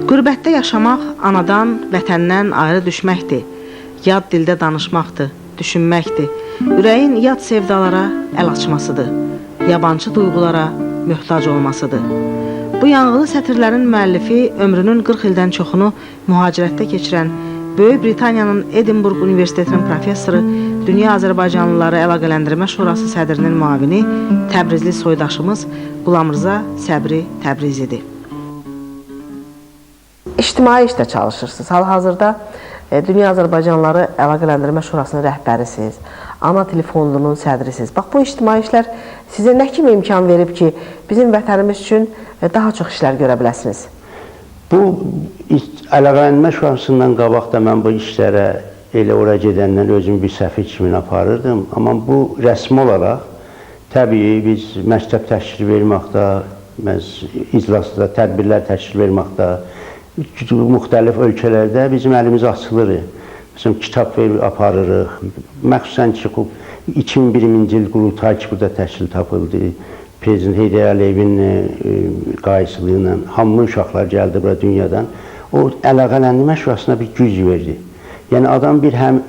Qürbətdə yaşamaq anadan, vətəndən ayrı düşməkdir. Yad dildə danışmaqdır, düşünməkdir. Ürəyin yad sevdalara əl açmasıdır. Yabancı duyğulara möhtac olmasıdır. Bu yanğılı sətirlərin müəllifi ömrünün 40 ildən çoxunu mühacirətdə keçirən Böyük Britaniyanın Edinburgh Universitetinin professoru, Dünya Azərbaycanlıları Əlaqələndirmə Şurası sədrinin müavini, Təbrizli soydaşımız Qulamrza Səbri Təbrizidir. İctimai işdə çalışırsınız. Hal-hazırda Dünya Azərbaycanlıları Əlaqələndirmə Şurasının rəhbərisiniz, ana dili fondunun sədrisiniz. Bax, bu ictimai işlər sizə nə kimi imkan verib ki, bizim vətənimiz üçün daha çox işlər görə biləsiniz? Bu Əlaqələndirmə Şurasından qabaq da mən bu işlərə elə ora gedəndən özüm bir səfir kimi aparırdım. Amma bu rəsmi olaraq, təbii biz məktəb təşkil verməkdə, iclasda, tədbirlər təşkil verməkdə, müxtəlif ölkələrdə bizim əlimiz açılır. Məsələn, kitab aparırıq. Məxsusən ki, 2001-ci il qurultay ki, burada təşkil tapıldı. Prezident Heydər Əliyevin qayıcılığı ilə hamı uşaqlar gəldi bura dünyadan. O Əlaqələndirmə Şurasına bir güc verdi. Yəni adam bir həm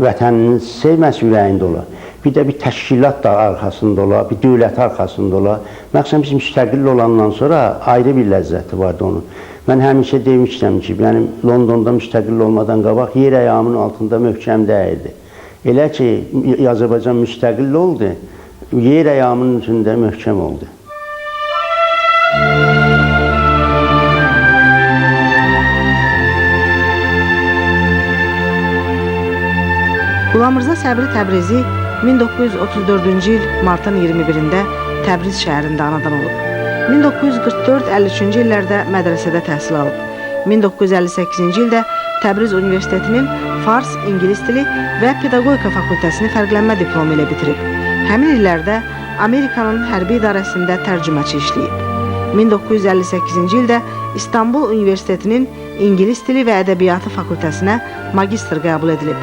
vətənini sevməsi ürəyində ola, bir də bir təşkilat da arxasında ola, bir dövlət arxasında ola. Məxsusən biz müstəqil olandan sonra ayrı bir ləzzəti vardı onun. Mən həmişə demişdim ki, mənim Londonda müstəqil olmadan qabaq yer ayağımın altında möhkəm dəyirdi. Elə ki, Azərbaycan müstəqil oldu, yer ayağımın üstündə möhkəm oldu. Qulamrza Səbri Təbrizi 1934-cü il martın 21-də Təbriz şəhərində anadan olub. 1944-53-cü illərdə mədrəsədə təhsil alıb. 1958-ci ildə Təbriz Universitetinin Fars, İngilis dili və Pedagogika fakültəsini fərqlənmə diplomu ilə bitirib. Həmin illərdə Amerikanın hərbi idarəsində tərcüməçi işləyib. 1958-ci ildə İstanbul Universitetinin İngilis dili və ədəbiyyatı fakültəsinə magistr qəbul edilib.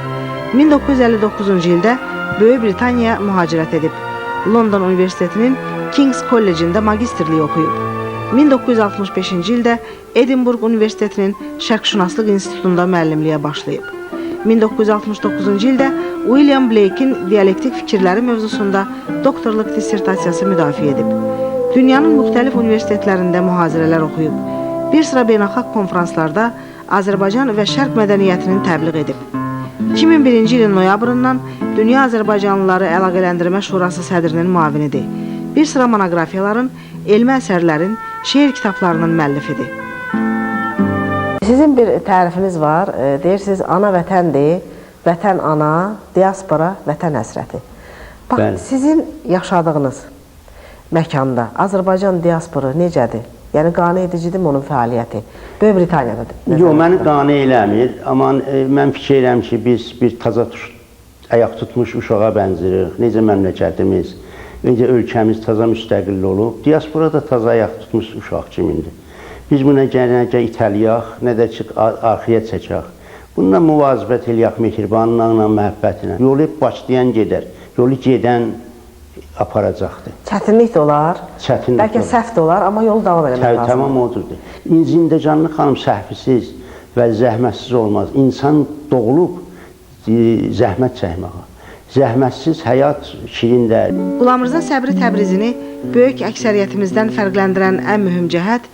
1959-cu ildə Böyük Britaniya mühacirət edib. London Universitetinin King's College'ində magistrliyi oxuyub. 1965-ci ildə Edinburgh Universitetinin Şərqşünaslıq İnstitutunda müəllimliyə başlayıb. 1969-cu ildə William Blake'in dialektik fikirləri mövzusunda doktorluq dissertasiyası müdafiə edib. Dünyanın müxtəlif universitetlərində mühazirələr oxuyub. Bir sıra beynəlxalq konferanslarda Azərbaycan və Şərq mədəniyyətinin təbliğ edib. 2001-ci ilin noyabrından Dünya Azərbaycanlıları Əlaqələndirmə Şurası sədrinin müavinidir. Bir sıra monoqrafiyaların, elmi əsərlərin, şeir kitablarının müəllifidir. Sizin bir tərifiniz var, deyirsiniz, ana vətəndir, vətən ana, diaspora, vətən həsrəti. Bax, sizin yaşadığınız məkanda Azərbaycan diasporu necədir? Yəni, qane edicidir onun fəaliyyəti? Böyük Britaniyadadır. Yox, məni qane eləmir, amma mən fikir edirəm ki, biz bir taza ayaq tutmuş uşağa bənzirik, necə məmləkətimiz, necə ölkəmiz taza müstəqil olub, diaspora da taza ayaq tutmuş uşaq kimindir. Biz buna gələnəcə itəliyaq, nə də ki, arxaya çəkək. Bununla müvazibət eləyək mehribanlıqla, məhəbbətlə. Yolu başlayan gedər, yolu gedən aparacaqdır. Çətinlik də olar, bəlkə səhv də olar, amma yolu davam eləmək lazım. Tamam odur. Zindəcanlı xanım səhvsiz və zəhmətsiz olmaz. İnsan doğulub zəhmət çəkməyə. Zəhmətsiz həyat şirindir. Qulamrza Səbri Təbrizini böyük əksəriyyətimizdən fərqləndirən ən mühüm cəhət,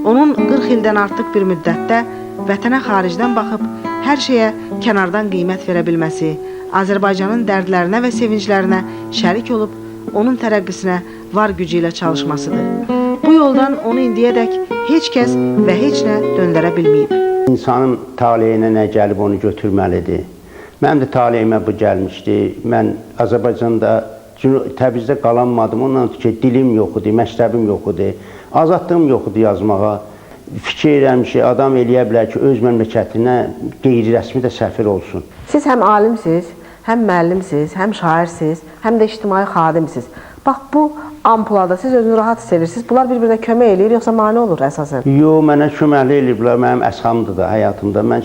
onun 40 ildən artıq bir müddətdə vətənə xaricdən baxıb, hər şeyə kənardan qiymət verə bilməsi, Azərbaycanın dərdlərinə və sevinclərinə şərik olub, onun tərəqqisinə var gücü ilə çalışmasıdır. Bu yoldan onu indiyədək heç kəs və heç nə döndərə bilməyib. İnsanın taleyinə nə gəlib onu götürməlidir. Mənim də taleyimə bu gəlmişdi. Mən Azərbaycanda, Təbrizdə qalanmadım, ondan ki, dilim yox idi, məktəbim yox idi, azadlığım yox idi yazmağa. Fikir edirəm ki, adam eləyə bilər ki, öz məmləkətinə qeyri-rəsmi də səfir olsun. Siz həm alimsiniz, həm müəllimsiniz, həm şairsiniz, həm də ictimai xadimsiniz. Bax, bu ampulada siz özünü rahat hiss edirsiniz. Bunlar bir-birinə kömək eləyir, yoxsa mane olur əsasən? Yox, mənə köməkli eləyiblər, mənim əsamdır da həyatımda. Mən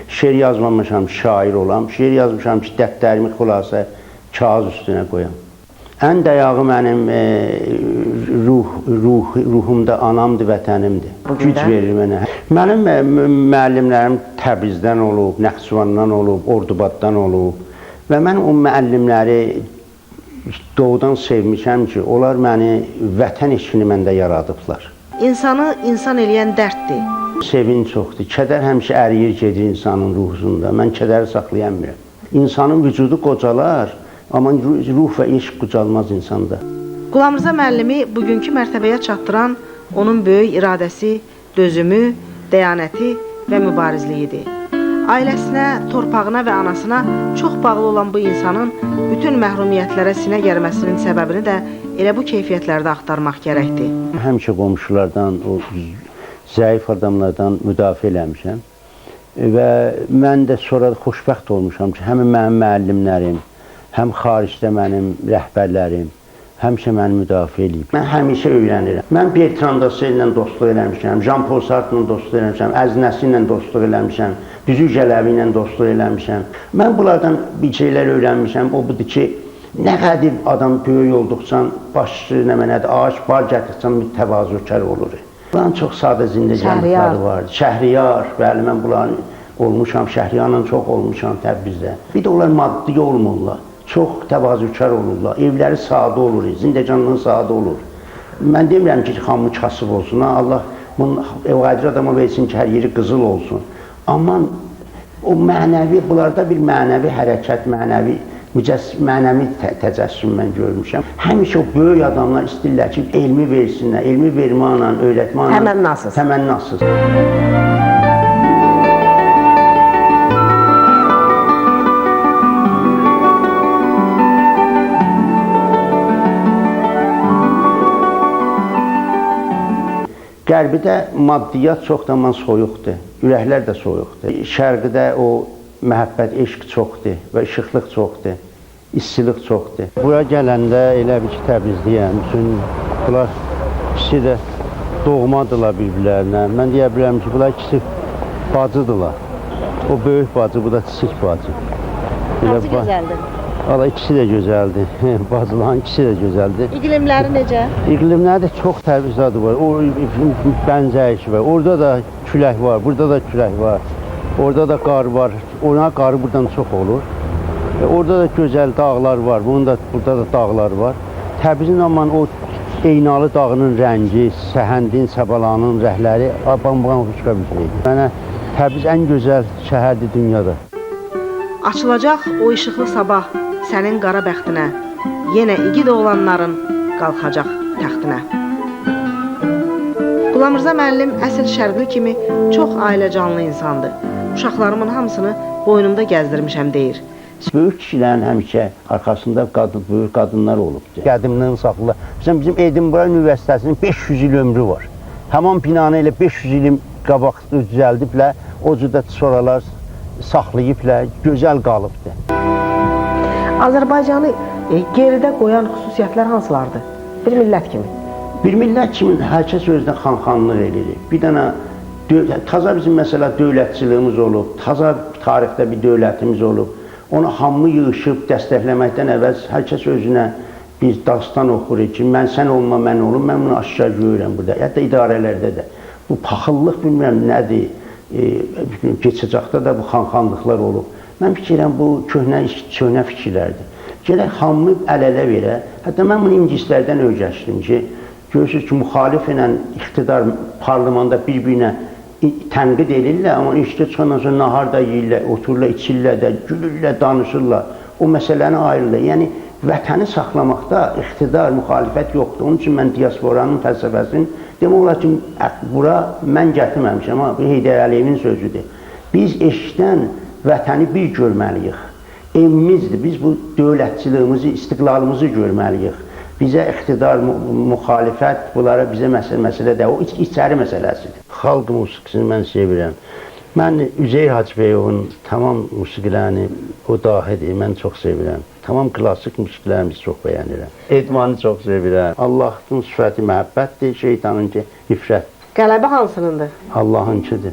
şeir yazmamışam, şair olam. Şeir yazmışam ki, dərdlərimi xülasə kağız üstünə qoyam. Ən dayağı mənim ruhumda anamdır, vətənimdir. Güc verir mənə. Mənim müəllimlərim Təbrizdən olub, Naxçıvandan olub, Ordubaddan olub və mən o müəllimləri doğudan sevmişəm ki, onlar məni vətən eşqini məndə yaradıblar. İnsanı insan eləyən dərddir. Sevinç çoxdur, kədər həmişə əriyir gedir insanın ruhunda, mən kədəri saxlaya bilmirəm. İnsanın vücudu qocalar, amma ruh və eşq qocalmaz insanda. Qulamrza müəllimi bugünkü mərtəbəyə çatdıran onun böyük iradəsi, dözümü, dəyanəti və mübarizliyidir. Ailəsinə, torpağına və anasına çox bağlı olan bu insanın bütün məhrumiyyətlərə sinə gərməsinin səbəbini də elə bu keyfiyyətlərdə axtarmaq gərəkdir. Həmişə qonşulardan, o zəif adamlardan müdafiə eləmişəm və mən də sonra xoşbəxt olmuşam ki, həm mənim müəllimlərim, həm xaricdə mənim rəhbərlərim həmişə məni müdafiə edib. Mən həmişə öyrənirəm. Mən Bertrand Russell ilə dostluq eləmişəm, Jean-Paul Sartre ilə dostluq eləmişəm, Əziz Nəsli ilə dostluq eləmişəm, Büzük Cələbi ilə dostluq eləmişəm. Mən bunlardan bir şeylər öyrənmişəm. O budur ki, nə qədər adam böyük olduqca, başçı, nə mənədir, ağac bar gətirsən bir təvazökar olur. Bunların çox sadə zindəcanlıqları var. Şəhriyar, bəli, mən bunların olmuşam, Şəhriyarla çox olmuşam Təbrizdə. Bir də onlar maddi olmurlar. Çox təvazökar olurlar, evləri sadə olur, zindəcanlığın sadə olur. Mən demirəm ki, hamı kasıb olsun, Allah evqadir adama versin ki, hər yeri qızıl olsun. Amma o mənəvi, bunlarda bir mənəvi hərəkət, mənəvi təcəssüm mən görmüşəm. Həmişə o böyük adamlar istəyirlər ki, elmi versinlər, elmi verməklə, öyrətməklə təmənnasız. Qərbidə maddiyyat çoxdan soyuqdur, ürəklər də soyuqdur. Şərqidə o məhəbbət, eşq çoxdur və işıqlıq çoxdur, istilıq çoxdur. Bura gələndə elə bir ki, Təbrizliyəm. Bunlar ikisi də doğmadırlar bir-birlərinə. Mən deyə bilirəm ki, bunlar ikisi bacıdırlar. O böyük bacı, bu da kiçik bacı. Hansı gözəldir? Valla ikisi də gözəldir. Bacıların ikisi də gözəldir. İqlimləri necə? İqlimlərdə çox təbizatı var. O bənzəyişi var. Orada da külək var, burada da külək var. Orada da qar var. Ona qarı buradan çox olur. Orada da gözəl dağlar var. Burada da dağlar var. Təbrizin amma o Eynalı dağının rəngi, Səhəndin, Səbalanın rəhləri bambaşqa bir şeydir. Mənə Təbriz ən gözəl şəhərdir dünyada. Açılacaq o işıqlı sabah sənin qara bəxtinə, yenə igid oğlanların qalxacaq təxtinə. Qulamrza müəllim əsl şərqli kimi çox ailəcanlı insandır. Uşaqlarımın hamısını boynumda gəzdirmişəm deyir. Böyük kişilərin həmişə arxasında böyük qadınlar olubdur. Qədimdən saxlılar. Bizim Edinburgh Üniversitəsinin 500 il ömrü var. Tamam binanı elə 500 il qabaq düzəldiblər, o cürdə sonralar saxlayıblar, gözəl qalıbdır. Azərbaycanı geridə qoyan xüsusiyyətlər hansılardır? Bir millət kimi. Bir millət kimi hər kəs özünə xanxanlıq edir. Bir dənə taza bizim məsələ dövlətçiliyimiz olub, taza tarixdə bir dövlətimiz olub. Onu hamı yığışıb dəstəkləməkdən əvvəz hər kəs özünə bir dastan oxur ki, sən olma, mən olum, mən bunu aşağı görürəm burada. Hətta idarələrdə də. Bu paxıllıq bilmirəm nədir. Keçəcəkdə də bu xanxanlıqlar olub. Mən fikirəm, bu köhnə fikirlərdir. Gələk hamı əl-ələ verə. Hətta mən bunu ingilislərdən öyrəşdim ki, görürsünüz ki, müxalif ilə iqtidar parlamenda bir-birinə tənqid edirlər, amma işdə çıxandan sonra nahar da yeyirlər, otururlar, içirlər də, gülürlər, danışırlar. O məsələni ayırırlar. Yəni, vətəni saxlamaqda iqtidar, müxalifət yoxdur. Onun üçün mən diasporanın fəlsəfəsini demək olar ki, bura mən gətirməmişəm, amma bu Heydər Əliyevin sözüdür. Biz eşqdən vətəni bir görməliyik. Evimizdir, biz bu dövlətçiliyimizi, istiqlalımızı görməliyik. Bizə iqtidar, müxalifət, bunlara bizə məsələ də, o içəri məsələsidir. Xalq musiqisini mən sevirəm. Mən Üzeyir Hacıyevin tamam musiqilərini, o dahidir, mən çox sevirəm. Tamam klasik musiqilərimizi çox bəyənirəm. Edmanı çox sevirəm. Allahın sifəti məhəbbətdir, şeytanınki nifrət. Qələbə hansınındır? Allahınkidir.